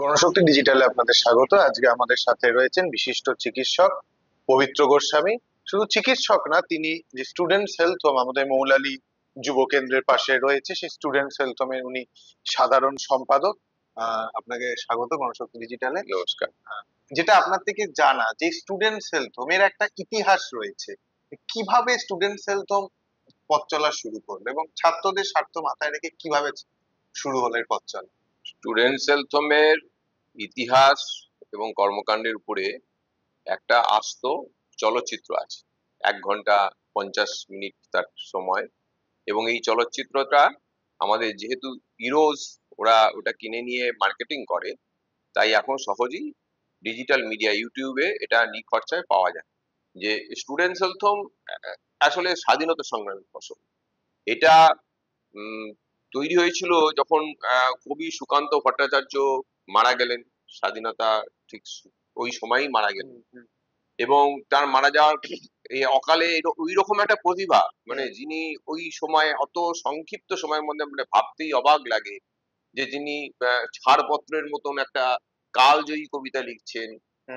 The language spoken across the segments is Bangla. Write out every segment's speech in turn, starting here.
গণশক্তি ডিজিটালে আপনাদের স্বাগত। আজকে আমাদের সাথে রয়েছেন বিশিষ্ট চিকিৎসক পবিত্র গোস্বামী। শুধু চিকিৎসক না, তিনি যে স্টুডেন্টস হেলথ হোম আমাদের মৌলালী যুব কেন্দ্রের পাশে রয়েছে, সেই স্টুডেন্টস হেলথ হোমের উনি সাধারণ সম্পাদক। আপনাকে স্বাগত গণশক্তি ডিজিটালে। নমস্কার। যেটা আপনার থেকে জানা, যে স্টুডেন্টস হেলথ হোমের একটা ইতিহাস রয়েছে, কিভাবে স্টুডেন্টস হেলথ হোম পথ চলা শুরু করলো এবং ছাত্রদের স্বার্থ মাথায় রেখে কিভাবে শুরু হলো এর পথ চলা? স্টুডেন্টস হেলথ হোমের ইতিহাস এবং কর্মকাণ্ডের উপরে একটা আস্ত চলচ্চিত্র আছে। 1 ঘন্টা 50 মিনিট তার সময়। এবং এই চলচ্চিত্রটা আমাদের যেহেতু ইরোজ ওরা ওটা কিনে নিয়ে মার্কেটিং করে, তাই এখন সহজেই ডিজিটাল মিডিয়া ইউটিউবে এটা নিখরচায় পাওয়া যায়। যে স্টুডেন্টস হেলথ হোম আসলে স্বাধীনতা সংগ্রামের ফসল। এটা উম তৈরি হয়েছিল যখন কবি সুকান্ত ভট্টাচার্য মারা গেলেন। স্বাধীনতা ঠিক ওই সময়ই মারা গেলেন। এবং তার মারা যাওয়ার এই অকালে ওই রকম একটা প্রতিভা, মানে যিনি ওই সময় অত সংক্ষিপ্ত সময়ের মধ্যে, মানে ভাবতেই অবাক লাগে যে যিনি ছাড়পত্রের মতন একটা কালজয়ী কবিতা লিখছেন,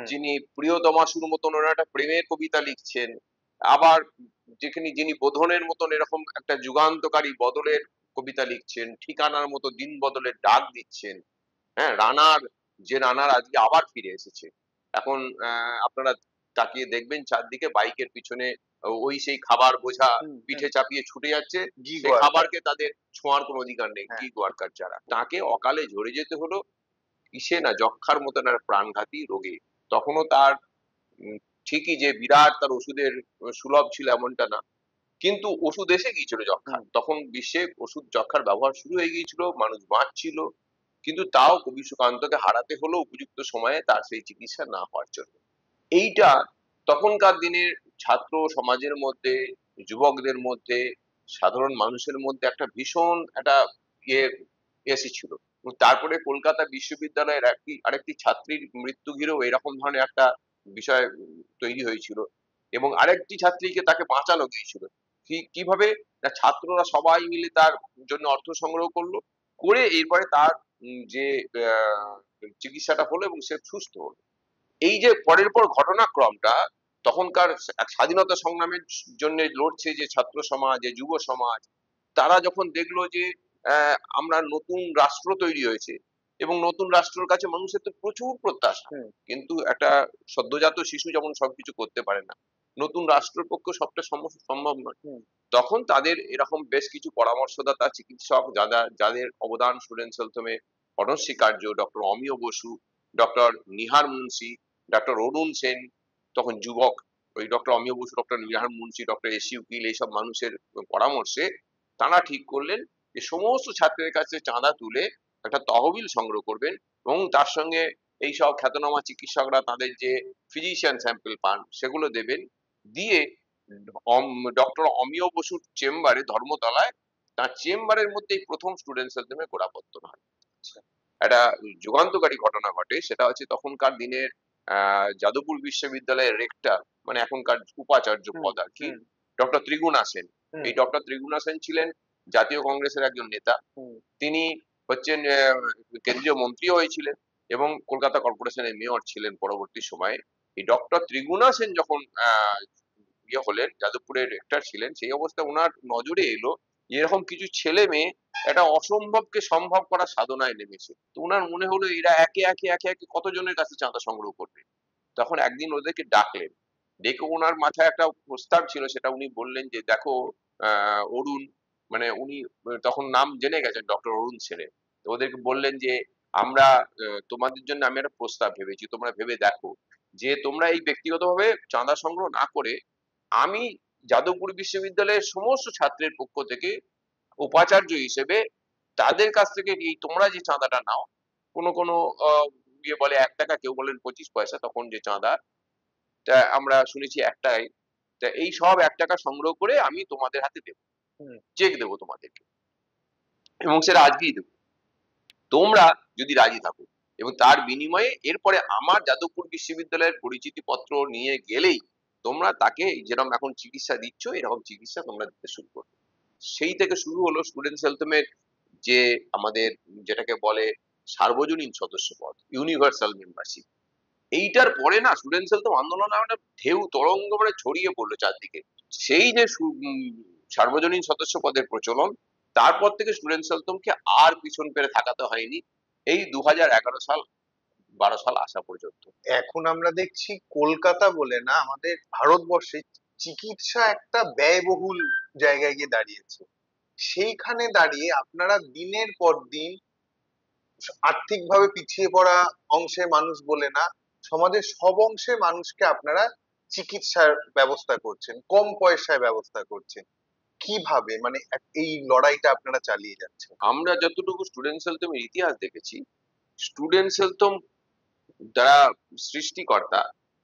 যিনি প্রিয়তমাশুর মতন ওরা একটা প্রেমের কবিতা লিখছেন, আবার যেখানে যিনি বোধনের মতন এরকম একটা যুগান্তকারী বদলের কবিতা লিখছেন, ঠিকানার মতো দিন বদলের ডাক দিচ্ছেন। হ্যাঁ, রানার আজকে আবার ফিরে এসেছে। এখন আপনারা তাকিয়ে দেখবেন চারদিকে বাইকের পিছনে ওই সেই খাবার বোঝা পিঠে চাপিয়ে ছুটে যাচ্ছে। সেই খাবারকে তাদের ছোঁয়ার কোনো অধিকার নেই। গিগ ওয়ার্কার যারা, তাকে অকালে ঝরে যেতে হলো কিসে না, যক্ষার মতন একটা প্রাণঘাতী রোগে। তখনও তার ঠিকই যে বিরাট তার ওষুধের সুলভ ছিল এমনটা না, কিন্তু ওষুধ এসে গিয়েছিল যক্ষার। তখন বিশ্বে ওষুধ যক্ষার ব্যবহার শুরু হয়ে গিয়েছিল, মানুষ বাঁচছিল। কিন্তু তাও কবি সুকান্তকে হারাতে হলো উপযুক্ত সময়ে তার সেই চিকিৎসা না হওয়ার জন্য। এইটা তখনকার দিনের ছাত্র সমাজের মধ্যে, যুবকদের মধ্যে, সাধারণ মানুষের মধ্যে একটা ভীষণ একটা ইয়ে এসেছিল। তারপরে কলকাতা বিশ্ববিদ্যালয়ের আরেকটি ছাত্রীর মৃত্যু ঘিরেও এরকম ধরনের একটা বিষয় তৈরি হয়েছিল, এবং আরেকটি ছাত্রীকে তাকে বাঁচানো গিয়েছিল। কিভাবে না, ছাত্ররা সবাই মিলে তার জন্য অর্থ সংগ্রহ করলো, করে এরপরে তার যে চিকিৎসাটা হলো এবং সে সুস্থ হলো। এই যে পরের পর ঘটনাক্রমটা, তখনকার স্বাধীনতা সংগ্রামের জন্য লড়ছে যে ছাত্র সমাজ, যে যুব সমাজ, তারা যখন দেখলো যে আমরা নতুন রাষ্ট্র তৈরি হয়েছে, এবং নতুন রাষ্ট্রের কাছে মানুষের তো প্রচুর প্রত্যাশা, কিন্তু একটা সদ্যজাত শিশু যেমন সবকিছু করতে পারে না, নতুন রাষ্ট্রের পক্ষে সবটা সম্ভব নয়। তখন তাদের এরকম বেশ কিছু পরামর্শদাতা চিকিৎসক যাদের অবদান স্টুডেন্টস হেলথ হোমে অনস্বীকার্য, doctor Amiya Basu, doctor Nihar Munshi, doctor Arun Sen, তখন যুবক, ওই doctor Amiya Basu, doctor Nihar Munshi, doctor A C Ukil, এইসব মানুষের পরামর্শে তারা ঠিক করলেন যে সমস্ত ছাত্রের কাছে চাঁদা তুলে একটা তহবিল সংগ্রহ করবেন, এবং তার সঙ্গে এইসব খ্যাতনামা চিকিৎসকরা তাদের যে ফিজিশিয়ান স্যাম্পল পান সেগুলো দেবেন। দিয়ে ডক্টর অমিয় বসুর চেম্বারে ধর্মতলায়, তার চেম্বারের মধ্যেই প্রথম স্টুডেন্টস হেলথ হোমের গোড়াপত্তন হয়। একটা যুগান্তকারী ঘটনা ঘটে, সেটা হচ্ছে তখনকার দিনের যাদবপুর বিশ্ববিদ্যালয়ের রেক্টর, মানে এখনকার উপাচার্য পদ আর কি, ডক্টর ত্রিগুণা সেন। এই ডক্টর ত্রিগুণা সেন ছিলেন জাতীয় কংগ্রেসের একজন নেতা। তিনি হচ্ছেন কেন্দ্রীয় মন্ত্রীও হয়েছিলেন এবং কলকাতা কর্পোরেশনের মেয়র ছিলেন পরবর্তী সময়ে। এই ডক্টর ত্রিগুণা সেন যখন ইয়ে হলেন, যাদবপুরের রেক্টর ছিলেন, সেই অবস্থায় ওনার নজরে এলো এরকম কিছু ছেলে মেয়ে একটা অসম্ভবকে সম্ভব করার সাধনায় নেমেছে। তো ওনার মনে হলো এরা একে একে একে একে কতজনের কাছে চাঁদা সংগ্রহ করবে। তখন একদিন ওদেরকে ডাকলেন, ডেকে ওনার মাথায় একটা প্রস্তাব ছিল, সেটা উনি বললেন যে দেখো অরুণ, মানে উনি তখন নাম জেনে গেছেন ডক্টর অরুণ সেনের। তো ওদেরকে বললেন যে আমরা তোমাদের জন্য আমি একটা প্রস্তাব ভেবেছি, তোমরা ভেবে দেখো যে তোমরা এই ব্যক্তিগতভাবে চাঁদা সংগ্রহ না করে, আমি যাদবপুর বিশ্ববিদ্যালয়ের সমস্ত ছাত্রের পক্ষ থেকে উপাচার্য হিসেবে তাদের কাছ থেকে এই তোমরা যে চাঁদাটা নাও, কোনো কোনো ইয়ে বলে 1 টাকা, কেউ বলেন 25 পয়সা, তখন যে চাঁদা, তা আমরা শুনেছি একটাই, তা এই সব 1 টাকা সংগ্রহ করে আমি তোমাদের হাতে দেবো, চেক দেবো তোমাদেরকে, এবং সেটা আজকেই দেবো, তোমরা যদি রাজি থাকো। এবং তার বিনিময়ে এরপরে আমার যাদবপুর বিশ্ববিদ্যালয়ের পরিচিতি পত্র নিয়ে গেলেই তোমরা তাকে যেরকম এখন চিকিৎসা দিচ্ছ এরকম চিকিৎসা তোমরা দিতে শুরু করবে। সেই থেকে শুরু হলো স্টুডেন্টস হেলথ হোমের যে আমাদের যেটাকে বলে সার্বজনীন সদস্য পদ, ইউনিভার্সাল মেম্বারশিপ। এইটার পরে না স্টুডেন্ট সেলথম আন্দোলন একটা ঢেউ তরঙ্গ মানে ছড়িয়ে পড়লো চারদিকে। সেই যে সার্বজনীন সদস্য পদের প্রচলন, তারপর থেকে স্টুডেন্ট সেলথমকে আর পিছন ফেলে থাকাতে হয়নি এই 2011 সাল 12 সাল আসা পর্যন্ত। এখন আমরা দেখছি কলকাতা বলে না, আমাদের ভারতবর্ষে চিকিৎসা একটা ব্যয়বহুল জায়গায় গিয়ে দাঁড়িয়েছে। সেইখানে দাঁড়িয়ে আপনারা দিনের পর দিন আর্থিকভাবে পিছিয়ে পড়া অংশের মানুষ বলে না, সমাজের সব অংশের মানুষকে আপনারা চিকিৎসার ব্যবস্থা করছেন, কম পয়সায় ব্যবস্থা করছেন। কিভাবে মানে এই লড়াইটা আপনারা চালিয়ে যাচ্ছেন? আমরা যতটুকু স্টুডেন্ট সেলথমের ইতিহাস দেখেছি, স্টুডেন্ট সেলথম যারা সৃষ্টিকর্তা,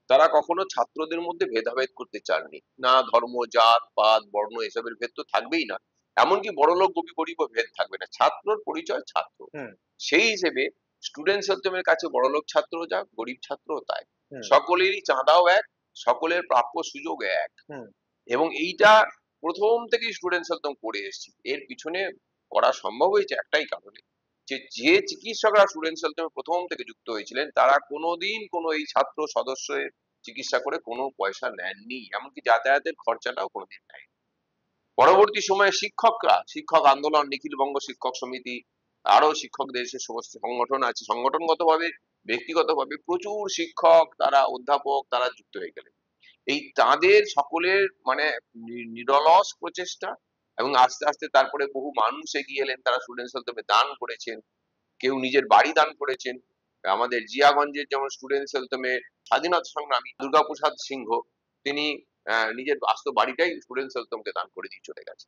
তারা কখনো ছাত্রদের মধ্যে ভেদাভেদ করতে চাননি। না ধর্ম, জাত, পাত, বর্ণ এসবের ভেদ তো থাকবেই না। এমনকি বড়লোক গরিব ভেদ থাকবে না। ছাত্রর পরিচয় ছাত্র। হুম। সেই হিসেবে স্টুডেন্ট সেলথমের কাছে বড়লোক ছাত্র যা, গরিব ছাত্রও তাই। হুম। সকলেরই চাঁদাও এক, সকলের প্রাপ্য সুযোগ এক। হুম। এবং এইটা প্রথম থেকেই স্টুডেন্ট সেলথম করে এসেছি। এর পিছনে করা সম্ভব হয়েছে একটাই কারণে, যে চিকিৎসকরা স্টুডেন্ট সেলথমে প্রথম থেকে যুক্ত হয়েছিলেন, তারা কোনোদিন কোনো এই ছাত্র সদস্যের চিকিৎসা করে কোনো পয়সা নেননি, এমনকি যাতায়াতের খরচাটাও কোনোদিন নেয়নি। পরবর্তী সময়ে শিক্ষক আন্দোলন, নিখিল বঙ্গ শিক্ষক সমিতি, আরো শিক্ষকদের যে সমস্ত সংগঠন আছে, সংগঠনগতভাবে ব্যক্তিগতভাবে প্রচুর শিক্ষক, তারা অধ্যাপক, তারা যুক্ত হয়ে গেলেন। এই তাদের সকলের মানে নিরলস প্রচেষ্টা, এবং আস্তে আস্তে তারপরে বহু মানুষ এগিয়ে এলেন, তারা স্টুডেন্ট সেলথমে দান করেছেন, কেউ নিজের বাড়ি দান করেছেন। আমাদের জিয়াগঞ্জের যেমন স্টুডেন্ট সেলথমে স্বাধীনতা সংগ্রামী দুর্গাপ্রসাদ সিংহ, তিনি নিজের বাস্তব বাড়িটাই স্টুডেন্ট সেলথমকে দান করে দিয়ে চলে গেছে।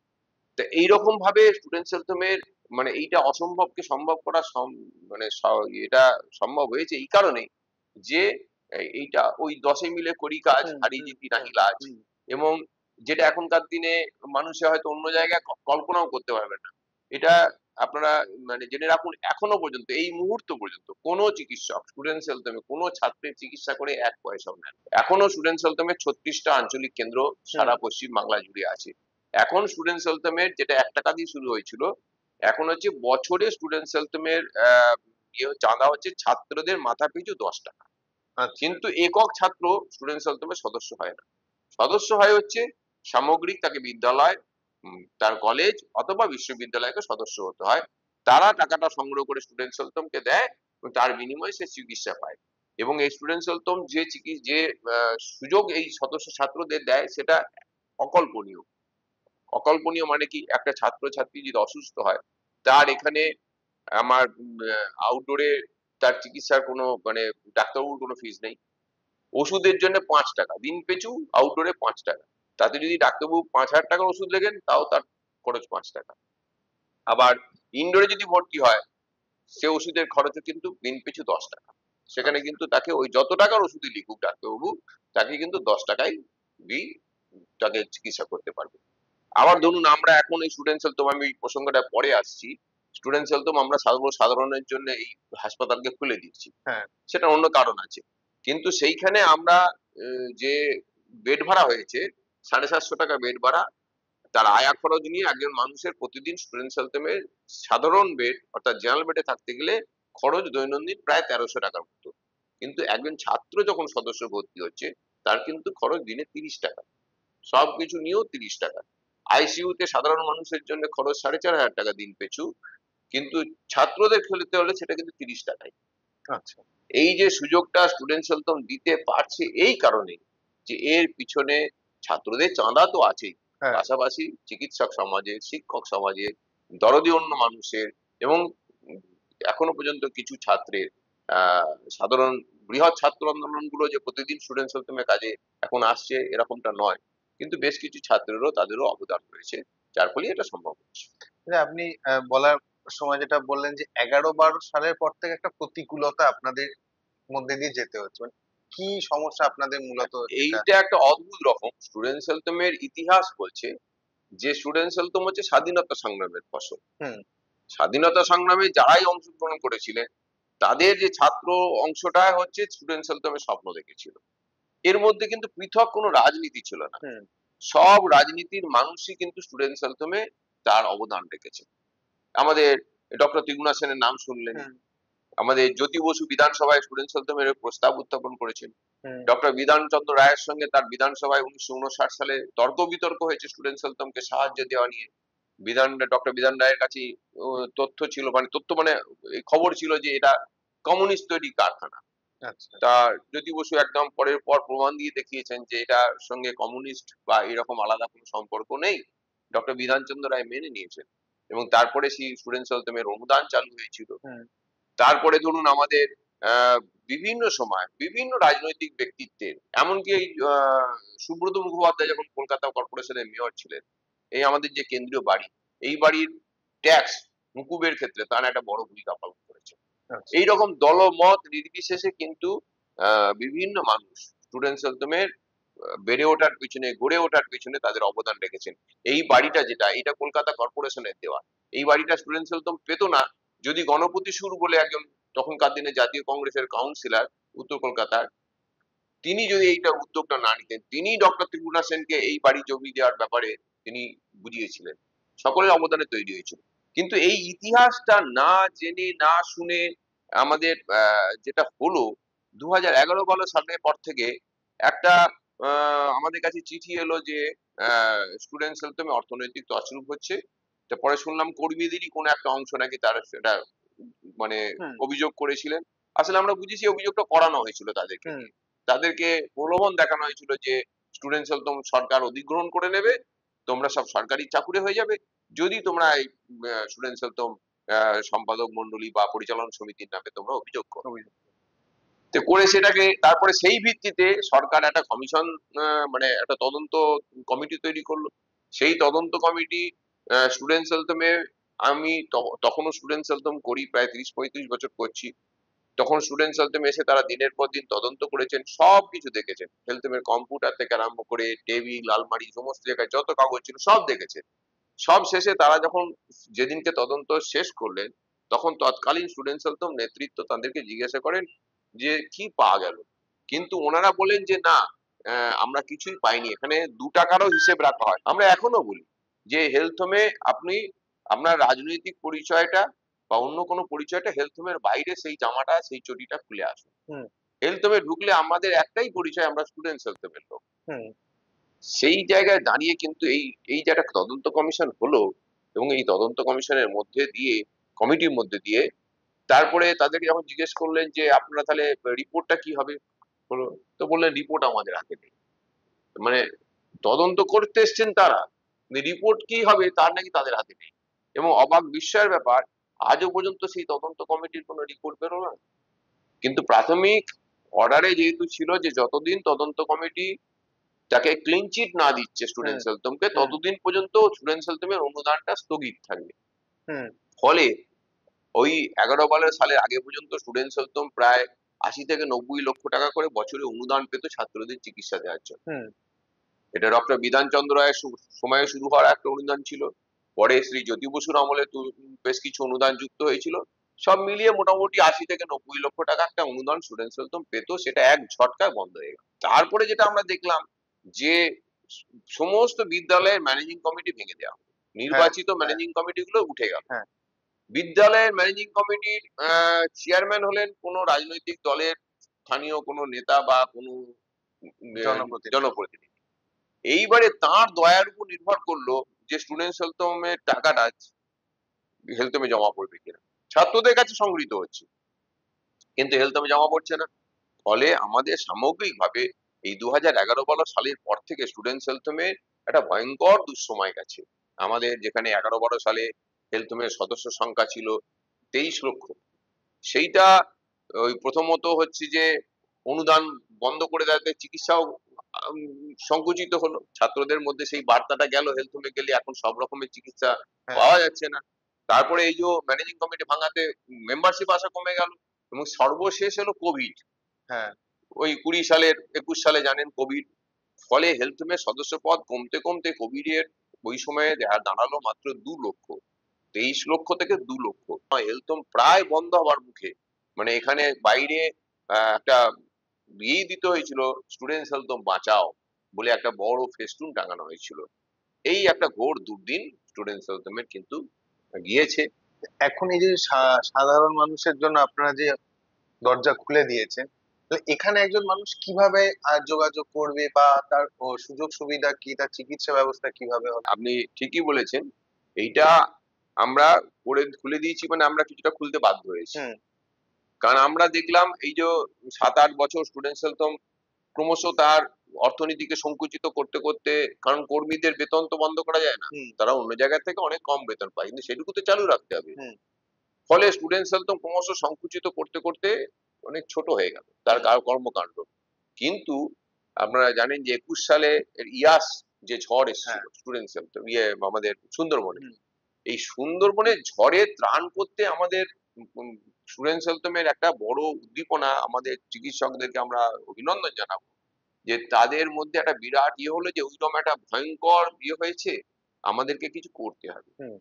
তো এইরকম ভাবে স্টুডেন্ট সেলথমের মানে এইটা অসম্ভবকে সম্ভব করা মানে এটা সম্ভব হয়েছে এই কারণে যে এইটা ওই দশে মিলে করি কাজ, হারি জিতি নাহি লাজ। এবং যেটা এখনকার দিনে মানুষে হয়তো অন্য জায়গায় কল্পনাও করতে পারবে না। এটা আপনারা মানে জেনে রাখুন, এখনো পর্যন্ত এই মুহূর্ত পর্যন্ত কোনো চিকিৎসক স্টুডেন্ট সেলথমে কোনো ছাত্রের চিকিৎসা করে এক পয়সাও নেন। এখনো স্টুডেন্ট সেলথমে 36টা আঞ্চলিক কেন্দ্র সারা পশ্চিম বাংলা জুড়ে আছে। এখন স্টুডেন্ট সেলথমের যেটা 1 টাকা দিয়ে শুরু হয়েছিল, এখন হচ্ছে বছরে স্টুডেন্ট সেলথমের চাঁদা হচ্ছে ছাত্রদের মাথা পিছু 10 টাকা। কিন্তু একক ছাত্র স্টুডেন্ট সেলথমের সদস্য হয় না। সদস্য হয় হচ্ছে সামগ্রিক, তাকে বিদ্যালয়, তার কলেজ অথবা বিশ্ববিদ্যালয়কে সদস্য হতে হয়। তারা টাকাটা সংগ্রহ করে স্টুডেন্ট সেলথমকে দেয় এবং তার বিনিময়ে সে চিকিৎসা পায়। এবং এই স্টুডেন্ট সেলথম যে সুযোগ এই সদস্য ছাত্রদের দেয়, সেটা অকল্পনীয়। অকল্পনীয় মানে কি, একটা ছাত্রছাত্রী যদি অসুস্থ হয়, তার এখানে আমার আউটডোরে তার চিকিৎসার কোনো মানে ডাক্তারবাবুর কোনো ফিস নেই। ওষুধের জন্য 5 টাকা দিন পিছু, আউটডোরে 5 টাকা। তাতে যদি ডাক্তারবাবু 5,000 টাকার ওষুধ লেখেন, তাও তার খরচ 5 টাকা। আবার ইনডোরে যদি ভর্তি হয়, সে ওষুধের খরচও কিন্তু দিন পিছু 10 টাকা। সেখানে কিন্তু তাকে ওই যত টাকার ওষুধই লিখুক ডাক্তারবাবু, তাকে কিন্তু 10 টাকায় তাকে চিকিৎসা করতে পারবে। আবার ধরুন আমরা এখন এই স্টুডেন্ট সেলথম, আমি এই প্রসঙ্গটা পরে আসছি, স্টুডেন্ট সেলথম আমরা সাধারণের জন্য এই হাসপাতালকে খুলে দিচ্ছি, সেটা অন্য কারণ আছে। কিন্তু সেইখানে আমরা যে বেড ভাড়া হয়েছে 750 টাকা বেড ভাড়া, তার আয়া খরচ নিয়ে একজন মানুষের প্রতিদিন স্টুডেন্ট সেলথমের সাধারণ বেড অর্থাৎ জেনারেল বেডে থাকতে গেলে খরচ দৈনন্দিন প্রায় 1300 টাকার মতো। কিন্তু একজন ছাত্র যখন সদস্য ভর্তি হচ্ছে, তার কিন্তু খরচ দিনে 30 টাকা, সবকিছু নিয়েও 30 টাকা। আইসিইউতে সাধারণ মানুষের জন্য খরচ 4500 টাকা দিন পিছু, কিন্তু ছাত্রদের খেলতে হলে সেটা কিন্তু 30 টাকায়। এই যে সুযোগটা স্টুডেন্ট সেলথম দিতে পারছে এই কারণে যে এর পিছনে ছাত্রদের চাঁদা তো আছেই, পাশাপাশি চিকিৎসক সমাজের, শিক্ষক সমাজের, দরদি অন্য মানুষের, এবং এখনো পর্যন্ত কিছু ছাত্রের সাধারণ বৃহৎ ছাত্র আন্দোলন গুলো যে প্রতিদিন স্টুডেন্ট সেলথমের কাজে এখন আসছে এরকমটা নয়, কিন্তু বেশ কিছু ছাত্রেরও তাদেরও অবদান রয়েছে, যার ফলে এটা সম্ভব হচ্ছে। আপনি বলার সময় যেটা বললেন যে 11-12 সালের পর থেকে একটা প্রতিকূলতা আপনাদের মধ্যে দিয়ে যেতে হচ্ছে, মানে কি সমস্যা আপনাদের মূলত? এইটা একটা অদ্ভুত রকম, স্টুডেন্ট সেলথমের ইতিহাস বলছে যে স্টুডেন্ট সেলথম হচ্ছে স্বাধীনতা সংগ্রামের ফসল। স্বাধীনতা সংগ্রামে যারাই অংশগ্রহণ করেছিলেন, তাদের যে ছাত্র অংশটা হচ্ছে স্টুডেন্ট সেলথমের স্বপ্ন দেখেছিল। এর মধ্যে কিন্তু পৃথক কোনো রাজনীতি ছিল না। সব রাজনীতির মানুষই কিন্তু স্টুডেন্ট সেলথমে তার অবদান রেখেছে। আমাদের ডক্টর ত্রিগুণা সেনের নাম শুনলেন, আমাদের জ্যোতি বসু বিধানসভায় স্টুডেন্টস হেলথমের প্রস্তাব উত্থাপন করেছেন। হুম, ডক্টর বিধানচন্দ্র রায়ের সঙ্গে তার বিধানসভায় 1959 সালে তর্ক বিতর্ক হয়েছে স্টুডেন্টস হেলথমকে সাহায্য দেওয়া নিয়ে। ডক্টর বিধান রায়ের কাছে তথ্য ছিল, মানে তথ্য মানে এই খবর ছিল যে এটা কমিউনিস্ট তৈরি কারখানা। আচ্ছা। তা জ্যোতি বসু একদম পরের পর প্রমাণ দিয়ে দেখিয়েছেন যে এটার সঙ্গে কমিউনিস্ট বা এরকম আলাদা কোনো সম্পর্ক নেই। ডক্টর বিধানচন্দ্র রায় মেনে নিয়েছেন এবং তারপরে সেই স্টুডেন্টস হেলথমের অনুদান চালু হয়েছিল। হুম, তারপরে ধরুন আমাদের আহ, বিভিন্ন সময় বিভিন্ন রাজনৈতিক ব্যক্তিত্বের, এমনকি এই সুব্রত মুখোপাধ্যায় যখন কলকাতা কর্পোরেশনের মেয়র ছিলেন, এই আমাদের যে কেন্দ্রীয় বাড়ি, এই বাড়ির ট্যাক্স মুকুবের ক্ষেত্রে তারা একটা বড় ভূমিকা পালন করেছে। আচ্ছা। এইরকম দলমত নির্বিশেষে কিন্তু বিভিন্ন মানুষ স্টুডেন্টস হেলথমের বেড়ে ওঠার পিছনে, গড়ে ওঠার পিছনে তাদের অবদান রেখেছেন। এই বাড়িটা যেটা, এটা কলকাতা কর্পোরেশনের দেওয়া। এই বাড়িটা স্টুডেন্টস হেলথম পেতো না যদি গণপতি সুর বলে একজন তখনকার দিনে জাতীয় কংগ্রেসের কাউন্সিলর উত্তর কলকাতার, তিনি যদি এইটা উদ্যোগটা না নিতেন। তিনি ডক্টর ত্রিপুরা সেনকে এই বাড়ি জমি দেওয়ার ব্যাপারে তিনি বুঝিয়েছিলেন। সকলের অবদানে তৈরি হয়েছিল। কিন্তু এই ইতিহাসটা না জেনে না শুনে আমাদের যেটা হলো 2011-12 সালের পর থেকে একটা আমাদের কাছে চিঠি এলো যে স্টুডেন্টস হেলথমে অর্থনৈতিক তছরূপ হচ্ছে। তা পরে শুনলাম কর্মীদেরই কোনো একটা অংশ নাকি তারা সেটা মানে হুম, অভিযোগ করেছিলেন। আসলে আমরা বুঝেছি অভিযোগটা করানো হয়েছিল তাদেরকে হুম, দিয়ে। তাদেরকে প্রলোভন দেখানো হয়েছিল যে স্টুডেন্টস হেলথ সরকার অধিগ্রহণ করে নেবে, তোমরা সব সরকারি চাকুরে হয়ে যাবে যদি তোমরা এই স্টুডেন্টস হেলথ সম্পাদক মন্ডলী বা পরিচালন সমিতির নামে তোমরা অভিযোগ করো। অভিযোগ। তো করে সেটাকে তারপরে সেই ভিত্তিতে সরকার একটা কমিশন, মানে একটা তদন্ত কমিটি তৈরি করলো। সেই তদন্ত কমিটি স্টুডেন্টস হেলথমে, আমি তখনও স্টুডেন্টস হেলথম করি, প্রায় 30-35 বছর করছি। তখন স্টুডেন্টস হেলথম এসে তারা দিনের পর দিন তদন্ত করেছেন, সবকিছু দেখেছেন, হেলথমের কম্পিউটার থেকে আরম্ভ করে টেবিল আলমারি সমস্ত জায়গায় যত কাগজ ছিল সব দেখেছেন। সব শেষে তারা যখন যেদিনকে তদন্ত শেষ করলেন, তখন তৎকালীন স্টুডেন্টস হেলথম নেতৃত্ব তাদেরকে জিজ্ঞাসা করেন যে কি পাওয়া গেল। কিন্তু ওনারা বলেন যে না, আমরা কিছুই পাইনি, এখানে 2 টাকারও হিসেব রাখা হয়। আমরা এখনো বলি যে হেলথ হোমে আপনি আপনার রাজনৈতিক পরিচয়টা বা অন্য কোনো পরিচয়টা হেলথ হোমের বাইরে সেই জামাটা সেই চটিটা খুলে আসুন। হুম, হেলথ হোমে ঢুকলে আমাদের একটাই পরিচয়, আমরা স্টুডেন্টস হেলথ হোমের লোক। হুম, সেই জায়গায় দাঁড়িয়ে কিন্তু এই এই যে একটা তদন্ত কমিশন হলো এবং এই তদন্ত কমিশনের মধ্যে দিয়ে, কমিটির মধ্যে দিয়ে, তারপরে তাদেরকে যখন জিজ্ঞেস করলেন যে আপনারা তাহলে রিপোর্টটা কি হবে, হলো, তো বললেন রিপোর্ট আমাদের হাতে নেই। মানে তদন্ত করতে এসছেন তারা, রিপোর্ট কি হবে তার নাকি তাদের হাতে নেই। এবং অবাক বিস্ময়ের ব্যাপার, আজও পর্যন্ত সেই তদন্ত কমিটির কোনো রিপোর্ট বেরোলো না। কিন্তু প্রাথমিক অর্ডারে যেহেতু ছিল যে যতদিন তদন্ত কমিটি তাকে ক্লিন চিট না দিচ্ছে হুম, স্টুডেন্টস হেলথমকে, হুম, ততদিন পর্যন্ত স্টুডেন্টস হেলথমের অনুদানটা স্থগিত থাকবে। হুম, ফলে ওই 11-12 সালের আগে পর্যন্ত স্টুডেন্টস হেলথম প্রায় 80 থেকে 90 লক্ষ টাকা করে বছরে অনুদান পেত ছাত্রদের চিকিৎসা দেওয়ার জন্য। হুম, এটা ডক্টর বিধানচন্দ্র রায়ের সময়ে শুরু হওয়ার একটা অনুদান ছিল। পরে শ্রী জ্যোতি বসুর আমলে বেশ কিছু অনুদান যুক্ত হয়েছিল। সব মিলিয়ে মোটামুটি 80 থেকে 90 লক্ষ টাকা একটা অনুদান স্টুডেন্টস হেলথম পেত, সেটা এক ঝটকায় বন্ধ হয়ে গেল। তারপরে যেটা আমরা দেখলাম যে সমস্ত বিদ্যালয়ের ম্যানেজিং কমিটি ভেঙে দেওয়া হলো, হ্যাঁ, নির্বাচিত হ্যাঁ, ম্যানেজিং কমিটি গুলো উঠে গেল। হ্যাঁ, বিদ্যালয়ের ম্যানেজিং কমিটির চেয়ারম্যান হলেন কোনো রাজনৈতিক দলের স্থানীয় কোনো নেতা বা কোনো জনপ্রতিনিধি। জনপ্রতিনিধি। এইবারে তার দয়ার উপর নির্ভর করলো যে স্টুডেন্টস হেলথ হোমের টাকাটা হেলথ হোমে জমা পড়বে কিনা। ছাত্রদের কাছে সংগৃহীত হচ্ছে কিন্তু হেলথ হোমে জমা পড়ছে না। ফলে আমাদের সামগ্রিকভাবে এই 2011-12 সালের পর থেকে স্টুডেন্টস হেলথ হোমে একটা ভয়ঙ্কর দুঃসময় গেছে। আমাদের যেখানে 11-12 সালে হেলথ হোমের সদস্য সংখ্যা ছিল 23 লক্ষ, সেইটা ওই প্রথমত হচ্ছে যে অনুদান বন্ধ করে দেওয়াতে চিকিৎসাও সংকুচিত হলো, ছাত্রদের মধ্যে সেই বার্তাটা গেল হেলথ হোমে গেলে এখন সব রকমের চিকিৎসা হ্যাঁ, পাওয়া যাচ্ছে না। তারপরে এই যে ম্যানেজিং কমিটি ভাঙাতে মেম্বারশিপ আসা কমে গেল এবং সর্বশেষ হলো কোভিড। হ্যাঁ, ওই 20 সালের 21 সালে জানেন কোভিড। ফলে হেলথ হোমের সদস্য পদ কমতে কমতে কোভিড এর ওই সময়ে দাঁড়ালো মাত্র 2 লক্ষ, 23 লক্ষ থেকে 2 লক্ষ। হেলথ হোম প্রায় বন্ধ হওয়ার মুখে। মানে এখানে বাইরে একটা ইয়ে দিতে হয়েছিল, স্টুডেন্টস হেলথ হোম বাঁচাও বলে একটা বড় ফেস্টুন টাঙানো হয়েছিল। এই একটা ঘোর দুর্দিন স্টুডেন্টস হেলথ হোমের কিন্তু গিয়েছে। এখন এই যে সাধারণ মানুষের জন্য আপনারা যে দরজা খুলে দিয়েছেন, তাহলে এখানে একজন মানুষ কিভাবে যোগাযোগ করবে, বা তার সুযোগ সুবিধা কি, তার চিকিৎসা ব্যবস্থা কিভাবে হবে? আপনি ঠিকই বলেছেন। এইটা আমরা খুলে দিয়েছি, মানে আমরা কিছুটা খুলতে বাধ্য হয়েছি। হুম। কারণ আমরা দেখলাম এই যে 7-8 বছর স্টুডেন্টস হেলথ হোম ক্রমশ তার অর্থনীতিকে সংকুচিত করতে করতে, কারণ কর্মীদের বেতন তো বন্ধ করা যায় না, হুম। তারা অন্য জায়গা থেকে অনেক কম বেতন পায়, কিন্তু সেটুকু তো চালু রাখতে হবে। হুম। ফলে স্টুডেন্টস হেলথ হোম ক্রমশ সংকুচিত করতে করতে অনেক ছোট হয়ে গেল তার হুম। কর্মকাণ্ড। কিন্তু আপনারা জানেন যে 21 সালে ইয়াস যে ঝড় এসেছিল হ্যাঁ। স্টুডেন্টস হেলথ আমাদের সুন্দরবনে, হুম। এই সুন্দরবনে ঝড়ে ত্রাণ করতে আমাদের স্টুডেন্টস হেলথ হোমের একটা বড় উদ্দীপনা, আমাদের চিকিৎসকদেরকে আমরা অভিনন্দন জানাবো যে তাদের মধ্যে একটা বিরাট হলো যে ওইরকম একটা ভয়ঙ্কর হয়েছে, আমাদেরকে কিছু করতে হবে। হুম।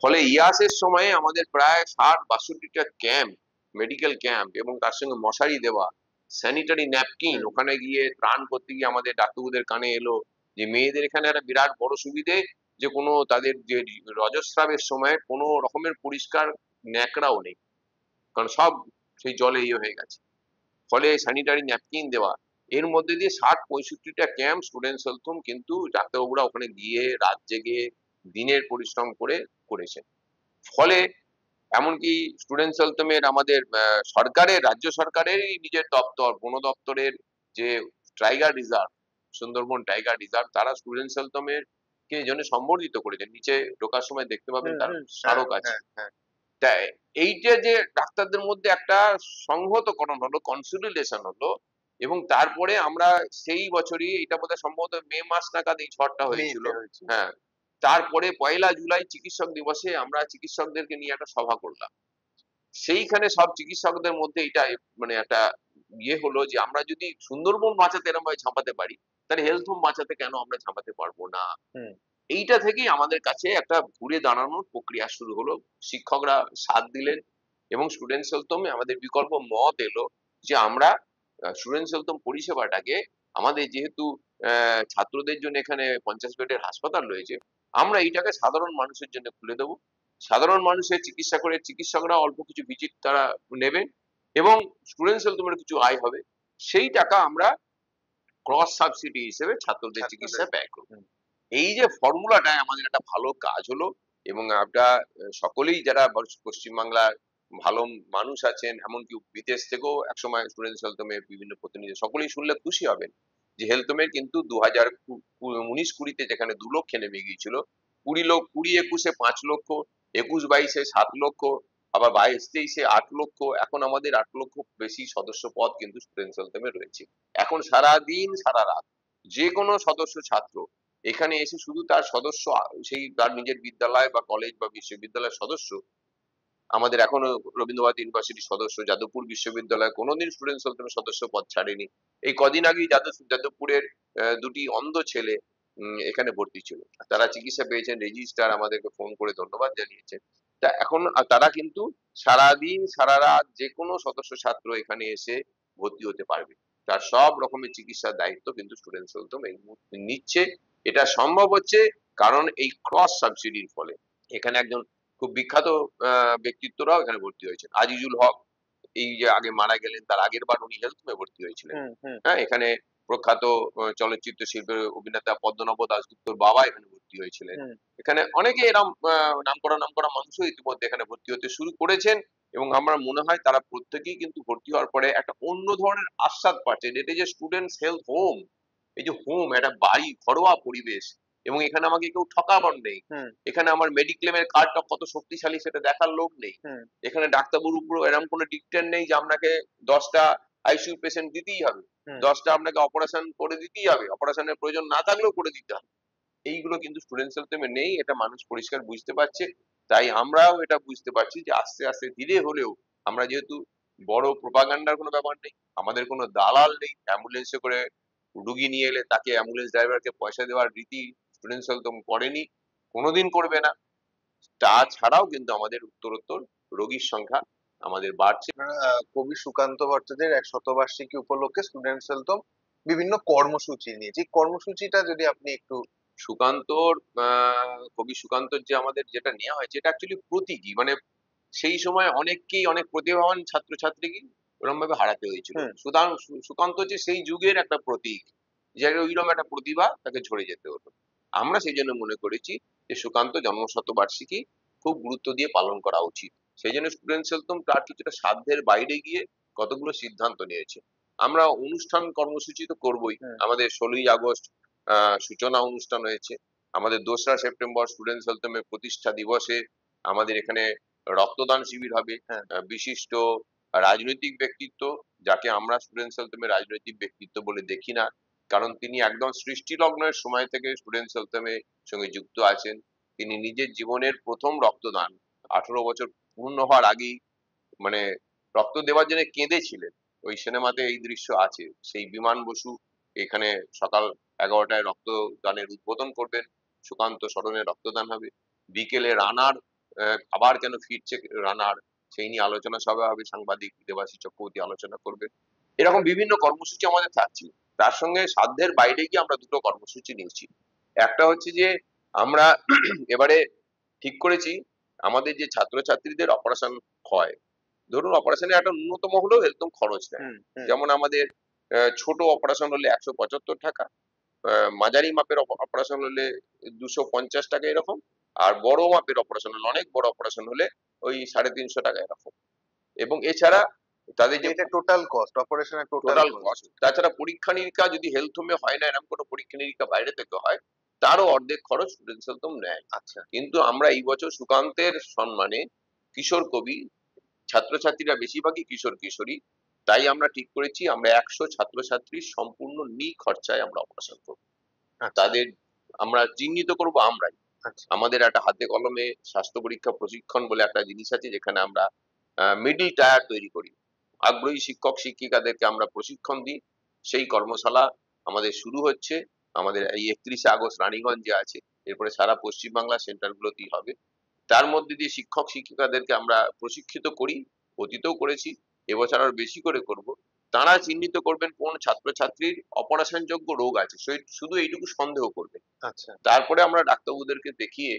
ফলে ইয়াসের সময়ে আমাদের প্রায় 60-62টা ক্যাম্প, মেডিকেল ক্যাম্প, এবং তার সঙ্গে মশারি দেওয়া, স্যানিটারি ন্যাপকিন, হুম। ওখানে গিয়ে ত্রাণ করতে গিয়ে আমাদের ডাক্তারবাবুদের কানে এলো যে মেয়েদের এখানে একটা বিরাট বড় সুবিধে, যে কোনো তাদের যে রজস্রাবের সময় কোনো রকমের পরিষ্কার ন্যাকড়াও নেই, কারণ সব সেই জলে হয়ে গেছে। ফলে স্যানিটারি ন্যাপকিন দেওয়া, এর মধ্যে দিয়ে 60-65টা ক্যাম্প স্টুডেন্টস হেলথ হোম কিন্তু ডাক্তারবাবুরা ওখানে গিয়ে রাত জেগে দিনের পরিশ্রম করে করেছেন। ফলে এমনকি স্টুডেন্টস হেলথ হোমের আমাদের সরকারের, রাজ্য সরকারেরই নিজের দপ্তর, বন দপ্তরের যে tiger reserve, Sundarban tiger reserve, তারা স্টুডেন্টস হেলথ হোমের কে এই জন্য সম্বর্ধিত করেছেন। নিচে ঢোকার সময় দেখতে পাবেন হুম। তার হুম। হ্যাঁ। স্মারক আছে। হ্যাঁ। হ্যাঁ। তা এইটা যে ডাক্তারদের মধ্যে একটা সংহতকরণ হলো, কনসিলিডেশন হলো, এবং তারপরে আমরা সেই বছরই, এটা বোধহয় সম্ভবত মে মাস নাগাদ এই ঝড়টা হয়েছিল। মেতে হয়েছে। হ্যাঁ, তারপরে 1লা জুলাই চিকিৎসক দিবসে আমরা চিকিৎসকদেরকে নিয়ে একটা সভা করলাম। সেইখানে সব চিকিৎসকদের মধ্যে এটা মানে একটা হলো যে আমরা যদি সুন্দরবন বাঁচাতে এরকম ভাবে ঝাঁপাতে পারি, তাহলে হেলথ হোম বাঁচাতে কেন আমরা ঝাঁপাতে পারবো না? হুম। এইটা থেকেই আমাদের কাছে একটা ঘুরে দাঁড়ানোর প্রক্রিয়া শুরু হলো। শিক্ষকরা সাথ দিলেন, এবং স্টুডেন্টস হেলথ হোমে আমাদের বিকল্প মত এলো যে আমরা স্টুডেন্টস হেলথ হোম পরিষেবাটাকে, আমাদের যেহেতু ছাত্রদের জন্য এখানে 50 বেডের হাসপাতাল রয়েছে, আমরা এইটাকে সাধারণ মানুষের জন্য খুলে দেবো। সাধারণ মানুষের চিকিৎসা করে চিকিৎসকরা অল্প কিছু ভিজিট তারা নেবেন, এবং স্টুডেন্টস হেলথ হোমের কিছু আয় হবে। সেই টাকা আমরা ক্রস সাবসিডি হিসেবে ছাত্রদের ছাত্রদের। চিকিৎসায় ব্যয় করব। হুম। এই যে ফর্মুলাটায় আমাদের একটা ভালো কাজ হলো, এবং আমরা সকলেই যারা পশ্চিমবাংলার ভালো মানুষ আছেন, এমনকি বিদেশ থেকেও একসময় স্টুডেন্টস হেলথ হোমের বিভিন্ন প্রতিনিধি, সকলেই শুনলে খুশি হবেন যে হেলথ হোমের কিন্তু 2019-20 যেখানে 2 লক্ষে নেমে গিয়েছিল, 20-21 5 লক্ষ, 21-22 7 লক্ষ, আবার 22-23 8 লক্ষ, এখন আমাদের 8 লক্ষ বেশি সদস্য পদ কিন্তু স্টুডেন্টস হেলথ হোমে রয়েছে। এখন সারাদিন সারা রাত যে কোনো সদস্য ছাত্র এখানে এসে শুধু তার সদস্য, সেই তার নিজের বিদ্যালয় বা কলেজ বা বিশ্ববিদ্যালয়ের সদস্য, আমাদের এখনো রবীন্দ্রনাথ ইউনিভার্সিটির সদস্য, যাদবপুর বিশ্ববিদ্যালয় কোনোদিন স্টুডেন্টস হেলথ হোমের সদস্য পদ ছাড়েনি। এই কদিন আগেই যাদবপুরের দুটি অন্ধ ছেলে এখানে ভর্তি ছিল, তারা চিকিৎসা পেয়েছেন, রেজিস্ট্রার আমাদেরকে ফোন করে ধন্যবাদ জানিয়েছেন। তা এখন তারা কিন্তু সারাদিন সারা রাত যে কোনো সদস্য ছাত্র এখানে এসে ভর্তি হতে পারবে, তার সব রকমের চিকিৎসার দায়িত্ব কিন্তু স্টুডেন্টস হেলথ হোম এই মুহূর্তে নিচ্ছে। এটা সম্ভব হচ্ছে কারণ এই ক্রস সাবসিডির ফলে। এখানে একজন খুব বিখ্যাত ব্যক্তিত্বরাও এখানে ভর্তি হয়েছেন, আজিজুল হক, এই যে আগে মারা গেলেন, তার আগের বার উনি হেলথ হোমে ভর্তি হয়েছিলেন। হুম। হুম। হ্যাঁ, এখানে প্রখ্যাত চলচ্চিত্র শিল্পের অভিনেতা পদ্মনাভ দাশগুপ্তর বাবা এখানে ভর্তি হয়েছিলেন। হুম। এখানে অনেকে এরম নামকরা মানুষও ইতিমধ্যে এখানে ভর্তি হতে শুরু করেছেন, এবং আমার মনে হয় তারা প্রত্যেকেই কিন্তু ভর্তি হওয়ার পরে একটা অন্য ধরনের আস্বাদ পাচ্ছেন। এটা যে স্টুডেন্টস হেলথ হোম, এই যে হোম, একটা বাড়ি, ঘরোয়া পরিবেশ, এবং এখানে আমাকে কেউ ঠকাবার নেই। হুম। এখানে আমার মেডিক্লেমের কার্ডটা কত শক্তিশালী সেটা দেখার লোক নেই। হুম। এখানে ডাক্তারবাবুর উপর এরকম কোনো ডিক্টেট নেই যে আপনাকে 10টা আইসিইউ পেশেন্ট দিতেই হবে, হুম। 10টা আপনাকে অপারেশন করে দিতেই হবে, অপারেশনের প্রয়োজন না থাকলেও করে দিতে হবে। এইগুলো কিন্তু স্টুডেন্টস হেলথ হোমে নেই, এটা মানুষ পরিষ্কার বুঝতে পারছে। তাই আমরাও এটা বুঝতে পারছি যে আস্তে আস্তে ধীরে হলেও, আমরা যেহেতু বড় প্রোপাগান্ডার কোনো ব্যাপার নেই, আমাদের কোনো দালাল নেই, অ্যাম্বুলেন্সে করে রুগী নিয়ে এলে তাকে অ্যাম্বুলেন্স ড্রাইভারকে পয়সা দেওয়ার রীতি স্টুডেন্টস হেলথ হোম করেনি, কোনোদিন করবে না। তাছাড়াও কিন্তু আমাদের উত্তরোত্তর রোগীর সংখ্যা আমাদের বাড়ছে। আপনারা কবি সুকান্ত ভট্টাচার্যের 100বার্ষিকী উপলক্ষে স্টুডেন্টস হেলথ হোম বিভিন্ন কর্মসূচি নিয়েছে, এই কর্মসূচিটা যদি আপনি একটু সুকান্তর কবি সুকান্তর যে আমাদের যেটা নেওয়া হয়েছে এটা অ্যাকচুয়ালি প্রতীকী, মানে সেই সময় অনেককেই, অনেক প্রতিভাবান ছাত্রছাত্রীকে ওরকম ভাবে হারাতে হয়েছিল। হুম। সুতরাং সুকান্ত হচ্ছে সেই যুগের একটা প্রতীক, যে ওইরকম একটা প্রতিভা তাকে ঝরে যেতে হতো। আমরা সেই জন্য মনে করেছি যে সুকান্ত জন্মশতবার্ষিকী খুব গুরুত্ব দিয়ে পালন করা উচিত। সেই জন্য স্টুডেন্টস হেলথম তার কিছুটা সাধ্যের বাইরে গিয়ে কতগুলো সিদ্ধান্ত নিয়েছে। আমরা অনুষ্ঠান কর্মসূচি তো করবোই। হুম। আমাদের 16ই আগস্ট সূচনা অনুষ্ঠান হয়েছে। আমাদের 2রা সেপ্টেম্বর স্টুডেন্টস হেলথমের প্রতিষ্ঠা দিবসে আমাদের এখানে রক্তদান শিবির হবে। হ্যাঁ। বিশিষ্ট রাজনৈতিক ব্যক্তিত্ব, যাকে আমরা স্টুডেন্টস হেলথমে রাজনৈতিক ব্যক্তিত্ব বলে দেখি না, কারণ তিনি একদম সৃষ্টি লগ্নের সময় থেকে স্টুডেন্টস হেলথমের সঙ্গে যুক্ত আছেন। তিনি নিজের জীবনের প্রথম রক্তদান 18 বছর পূর্ণ হওয়ার আগেই, মানে রক্ত দেওয়ার জন্য কেঁদেছিলেন। ওই সিনেমাতে এই দৃশ্য আছে। সেই বিমান বসু এখানে সকাল 11টায় রক্তদানের উদ্বোধন করবেন, সুকান্ত স্মরণে রক্তদান হবে। বিকেলে রানার আবার কেন ফিরছে রানার, সেই নিয়ে আলোচনা সভা হবে, সাংবাদিক দেবাশিস চক্রবর্তী আলোচনা করবেন। এরকম বিভিন্ন কর্মসূচি আমাদের থাকছে। তার সঙ্গে সাধ্যের বাইরে গিয়ে আমরা দুটো কর্মসূচি নিয়েছি। একটা হচ্ছে যে আমরা এবারে ঠিক করেছি আমাদের যে ছাত্রছাত্রীদের অপারেশন হয়, ধরুন অপারেশনে একটা ন্যূনতম হলেও একদম খরচ নেয়। যেমন আমাদের ছোট অপারেশন হলে 175 টাকা, মাঝারি মাপের অপারেশন হলে 250 টাকা এরকম, আর বড় মাপের অপারেশন হলে, অনেক বড় অপারেশন হলে ওই 350 টাকা এরকম। এবং এছাড়া তাদের যে এটা টোটাল কস্ট, অপারেশনের টোটাল টোটাল কস্ট। কস্ট, তাছাড়া পরীক্ষা নিরীক্ষা যদি হেলথ হোমে হয় না, এরকম কোনো পরীক্ষা নিরীক্ষা বাইরে থেকে হয়, তারও অর্ধেক খরচ স্টুডেন্টস হেলথ হোম নেয়। আচ্ছা। কিন্তু আমরা এই বছর সুকান্তের সম্মানে কিশোর কবি, ছাত্রছাত্রীরা বেশিরভাগই কিশোর কিশোরী, তাই আমরা ঠিক করেছি আমরা 100 ছাত্রছাত্রীর সম্পূর্ণ নিখরচায় আমরা অপারেশন করবো। আচ্ছা। তাদের আমরা চিহ্নিত করব আমরাই। আচ্ছা। আমাদের একটা হাতে কলমে স্বাস্থ্য পরীক্ষা প্রশিক্ষণ বলে একটা জিনিস আছে, যেখানে আমরা মিডল টায়ার তৈরি করি। আগ্রহী শিক্ষক শিক্ষিকাদেরকে আমরা প্রশিক্ষণ দিই। সেই কর্মশালা আমাদের শুরু হচ্ছে। আমাদের এই 31শে আগস্ট রানীগঞ্জে আছে, এরপরে সারা পশ্চিমবাংলা সেন্টারগুলোতেই হবে। তার মধ্যে দিয়ে শিক্ষক শিক্ষিকাদেরকে আমরা প্রশিক্ষিত করি, অতীতেও করেছি, এবছর আরো বেশি করে করব। তারা চিহ্নিত করবেন কোন ছাত্রছাত্রীর অপারেশন যোগ্য রোগ আছে, শুধু এইটুকু সন্দেহ করবেন। আচ্ছা। তারপরে আমরা ডাক্তারবাবুদেরকে দেখিয়ে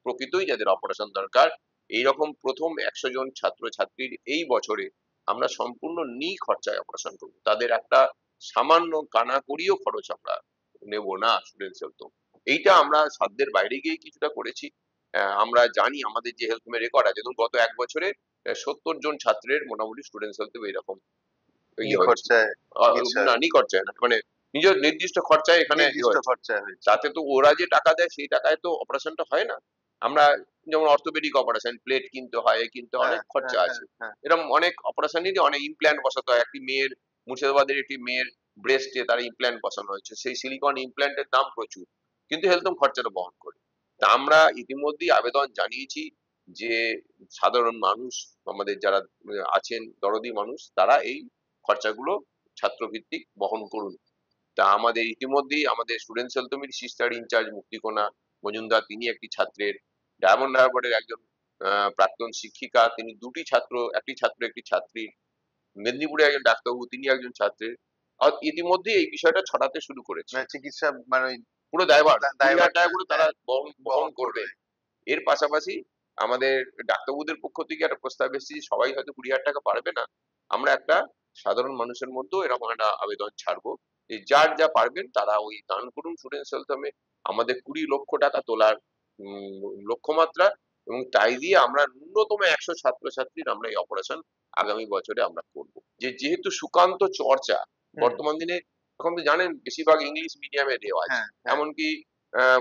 প্রকৃতই যাদের অপারেশন দরকার, এইরকম প্রথম 100 জন ছাত্রছাত্রীর এই বছরে আমরা সম্পূর্ণ নিখরচায় অপারেশন করবো। তাদের একটা সামান্য কানাকড়িও খরচ আমরা নেব না স্টুডেন্টস হেলথ। এইটা আমরা সাধ্যের বাইরে গিয়ে কিছুটা করেছি। আমরা জানি আমাদের যে হেলথ হোমের রেকর্ড আছে, ধরুন গত 1 বছরে 70 জন ছাত্রের মোটামুটি স্টুডেন্টস হেলথ এরকম ইয়ে হয়েছে। নিখরচায় চিকিৎসা, না, নিখরচায় না, মানে নিজের নির্দিষ্ট খরচায় এখানে ইয়ে নির্দিষ্ট হয়েছে। খরচায় হয়েছে। তাতে তো ওরা যে টাকা দেয় সেই টাকায় তো অপারেশনটা হয় না। আমরা যেমন অর্থোপেডিক অপারেশন, প্লেট কিনতে হয়, এ কিনতে হয়, হ্যাঁ, অনেক খরচা হ্যাঁ, আছে। হ্যাঁ, হ্যাঁ। এরকম অনেক অপারেশনেরই অনেক ইমপ্ল্যান্ট বসাতে হয়। একটি মেয়ের, মুর্শিদাবাদের একটি মেয়ের ব্রেস্টে তার ইমপ্ল্যান্ট বসানো হয়েছে, সেই সিলিকন ইমপ্ল্যান্টের দাম প্রচুর, কিন্তু হেলথ খরচাটা বহন করে। তা আমরা ইতিমধ্যেই আবেদন জানিয়েছি যে সাধারণ মানুষ, আমাদের যারা আছেন দরদি মানুষ, তারা এই খরচাগুলো ছাত্রভিত্তিক বহন করুন। তা আমাদের ইতিমধ্যেই আমাদের students health sister incharge Muktikona Majumdar, তিনি একটি ছাত্রের, ডায়মন্ড হারবারের একজন প্রাক্তন শিক্ষিকা, তিনি দুটি ছাত্র, একটি ছাত্র একটি ছাত্রী, মেদিনীপুরে একজন ডাক্তারবাবু, তিনি একজন ছাত্রের, আর ইতিমধ্যেই এই বিষয়টা ছড়াতে শুরু করেছে। মানে চিকিৎসা, মানে ওই পুরো দায়ভার দায়ভার 20,000 টাকা করে তারা হ্যাঁ, বহন করবে। এর পাশাপাশি আমাদের ডাক্তারবাবুদের পক্ষ থেকে একটা প্রস্তাব এসেছে যে সবাই হয়তো 20,000 টাকা পারবে না, আমরা একটা সাধারণ মানুষের মধ্যেও এরকম একটা আবেদন ছাড়বো যে যার যা পারবেন তারা ওই দান করুন স্টুডেন্টস হেলথ হোমে। আমাদের 20 লক্ষ টাকা তোলার লক্ষ্যমাত্রা, এবং তাই দিয়ে আমরা ন্যূনতম 100 ছাত্রছাত্রীর আমরা এই অপারেশন আগামী বছরে আমরা করব। যেহেতু সুকান্ত চর্চা বর্তমান দিনে, এখন তো জানেন বেশিরভাগ ইংলিশ মিডিয়ামে দেওয়া আছে, হ্যাঁ, হ্যাঁ, এমনকি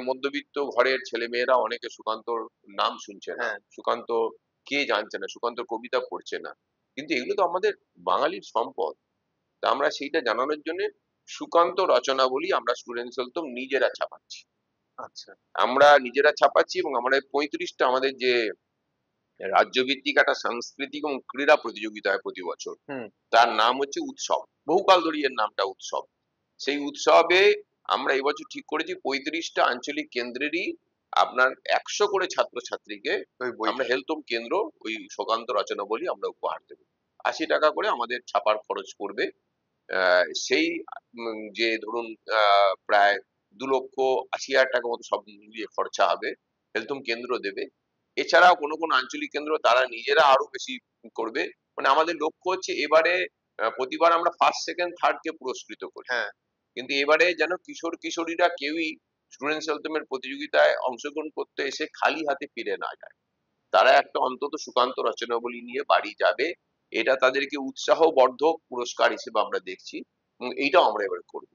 মধ্যবিত্ত ঘরের ছেলে মেয়েরা অনেকে সুকান্তর নাম শুনছে না, হ্যাঁ। সুকান্ত কে জানছে না, সুকান্ত কবিতা পড়ছে না, কিন্তু এগুলো তো আমাদের বাঙালির সম্পদ। তা আমরা সেইটা জানানোর জন্য সুকান্ত রচনাবলী আমরা স্টুডেন্টস হেলথ নিজেরা ছাপাচ্ছি। আচ্ছা। আমরা নিজেরা ছাপাচ্ছি, এবং আমরা 35টা আমাদের যে রাজ্যভিত্তিক একটা সাংস্কৃতিক এবং ক্রীড়া প্রতিযোগিতা হয় প্রতি বছর, হুম। তার নাম হচ্ছে উৎসব, বহুকাল ধরে এর নামটা উৎসব। সেই উৎসবে আমরা এবছর ঠিক করেছি 35টা আঞ্চলিক কেন্দ্রেরই আপনার 100 করে ছাত্রছাত্রীকে ওই বই। আমরা হেলথ হোম কেন্দ্র ওই সুকান্ত রচনাবলী আমরা উপহার দেবো। 80 টাকা করে আমাদের ছাপার খরচ পড়বে। সেই যে ধরুন প্রায় 2,80,000 টাকা মতো সব মিলিয়ে খরচা হবে, হেলথ হোম কেন্দ্র দেবে। এছাড়াও কোনো কোনো আঞ্চলিক কেন্দ্র তারা নিজেরা আরো বেশি করবে। মানে আমাদের লক্ষ্য হচ্ছে এবারে প্রতিবার আমরা ফার্স্ট সেকেন্ড থার্ড কে পুরস্কৃত করি, হ্যাঁ, কিন্তু এবারে যেন কিশোর কিশোরীরা কেউই স্টুডেন্টস হেলথ হোমের প্রতিযোগিতায় অংশগ্রহণ করতে এসে খালি হাতে ফিরে না যায়। তারা একটা অন্তত সুকান্ত রচনাবলী নিয়ে বাড়ি যাবে, এটা তাদেরকে উৎসাহবর্ধক পুরস্কার হিসেবে আমরা দেখছি, এবং এইটাও আমরা এবার করব।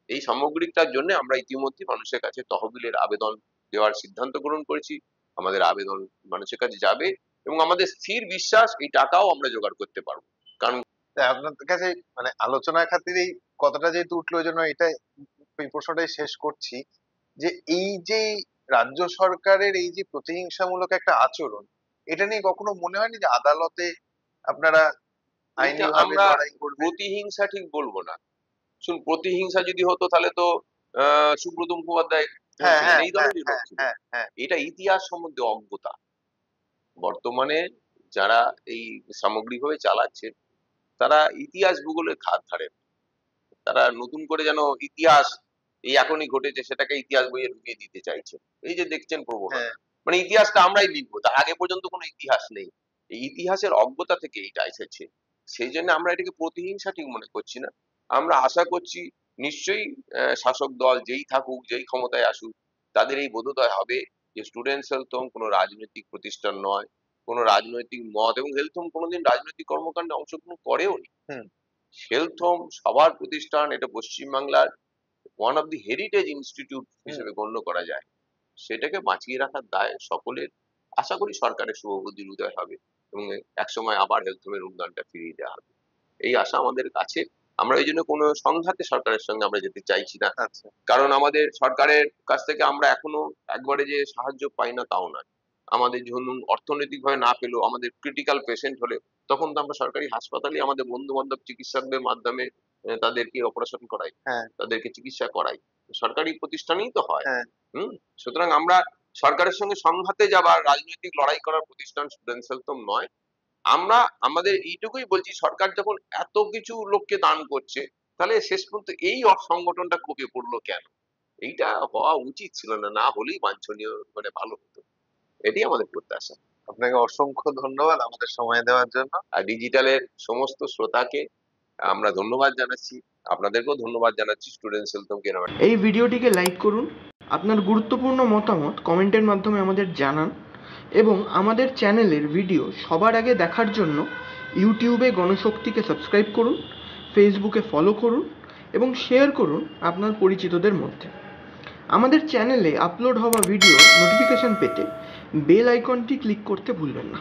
এই সামগ্রিকটার জন্য আমরা ইতিমধ্যে মানুষের কাছে তহবিলের আবেদন দেওয়ার সিদ্ধান্ত গ্রহণ করেছি। আমাদের আবেদন মানুষের কাছে যাবে, এবং আমাদের স্থির বিশ্বাস এই টাকাও আমরা জোগাড় করতে পারবো। কারণ তাই আপনার কাছে মানে আলোচনার খাতিরে এই কথাটা যেহেতু উঠলো ওই জন্য এই প্রশ্নটাই শেষ করছি, যে এই যে রাজ্য সরকারের এই যে প্রতিহিংসামূলক একটা আচরণ, এটা নিয়ে কখনো মনে হয়নি যে আদালতে আপনারা এটা আইনিভাবে আমরা লড়াই করবেন? প্রতিহিংসা ঠিক বলবো না। শুন, প্রতিহিংসা যদি হতো তাহলে তো সুব্রত মুখোপাধ্যায় হ্যাঁ, বলছিলেন হ্যাঁ, এই হ্যাঁ, ধরনেরই লোক হ্যাঁ, ছিল। হ্যাঁ, হ্যাঁ, এটা ইতিহাস সম্বন্ধে অজ্ঞতা। বর্তমানে যারা এই সামগ্রিকভাবে চালাচ্ছে তারা ইতিহাস ভূগোলের ধার ধারে না। তারা নতুন করে যেন ইতিহাস এই এখনই ঘটেছে সেটাকে ইতিহাস বইয়ে ঢুকিয়ে দিতে চাইছে। এই যে দেখছেন হ্যাঁ, প্রবণতা, মানে ইতিহাসটা আমরাই লিখবো, তার আগে পর্যন্ত কোনো ইতিহাস নেই। এই ইতিহাসের অজ্ঞতা থেকে এটা এসেছে। সেই জন্য আমরা এটাকে প্রতিহিংসা ঠিক মনে করছি না। আমরা আশা করছি নিশ্চয়ই শাসক দল যেই থাকুক, যেই ক্ষমতায় আসুক, তাদের এই বোধোদয় হবে যে স্টুডেন্টস হেলথ হোম কোনো রাজনৈতিক প্রতিষ্ঠান নয়, কোনো রাজনৈতিক মত, এবং হেলথ হোম কোনোদিন রাজনৈতিক কর্মকাণ্ডে অংশগ্রহণ করেও নি। হুম, হেলথ হোম সবার প্রতিষ্ঠান, এটা পশ্চিমবাংলার one of the heritage institute hmm. হিসেবে গণ্য করা যায়। সেটাকে বাঁচিয়ে রাখার দায় সকলের। আশা করি সরকারের শুভবুদ্ধির উদয় হবে, এবং একসময় আবার হেলথ হোমের উন্নয়নটা ফিরিয়ে দেওয়া হবে, এই আশা আমাদের কাছে। আমরা এই জন্য কোনো সংঘাতে সরকারের সঙ্গে আমরা যেতে চাইছি না। আচ্ছা, কারণ আমাদের সরকারের কাছ থেকে আমরা এখনো একবারে যে সাহায্য পাই না তাও নয়। আমাদের ধরুন অর্থনৈতিক ভাবে না পেলেও আমাদের ক্রিটিক্যাল পেশেন্ট হলে তখন তো আমরা সরকারি হাসপাতালে আমাদের বন্ধু বান্ধব চিকিৎসকদের মাধ্যমে তাদেরকে অপারেশন করাই, হ্যাঁ, তাদেরকে চিকিৎসা করাই, সরকারি প্রতিষ্ঠানেই তো হয়। হ্যাঁ, সুতরাং আমরা সরকারের সঙ্গে সংঘাতে যাবার রাজনৈতিক লড়াই করার প্রতিষ্ঠান স্টুডেন্টস হেলথ হোম নয়। আমরা আমাদের এইটুকুই বলছি, সরকার যখন এত কিছু লোককে দান করছে তাহলে শেষ পর্যন্ত এই সংগঠনটা কমে পড়লো কেন? এইটা হওয়া উচিত ছিল না, না হলেই বাঞ্ছনীয়, মানে ভালো হতো। এটি আমাদের প্রত্যাশা। আপনাকে অসংখ্য ধন্যবাদ আমাদের সময় দেওয়ার জন্য। আর ডিজিটালের সমস্ত শ্রোতাকে আমরা ধন্যবাদ জানাচ্ছি, আপনাদেরকেও ধন্যবাদ জানাচ্ছি স্টুডেন্টস হেলথ হোম কেনার। এই ভিডিওটিকে লাইক করুন, আপনার গুরুত্বপূর্ণ মতামত কমেন্টের মাধ্যমে আমাদের জানান, এবং আমাদের চ্যানেলের ভিডিও সবার আগে দেখার জন্য ইউটিউবে গণশক্তিকে সাবস্ক্রাইব করুন, ফেসবুকে ফলো করুন এবং শেয়ার করুন আপনার পরিচিতদের মধ্যে। আমাদের চ্যানেলে আপলোড হওয়া ভিডিও নোটিফিকেশন পেতে বেল আইকনটি ক্লিক করতে ভুলবেন না।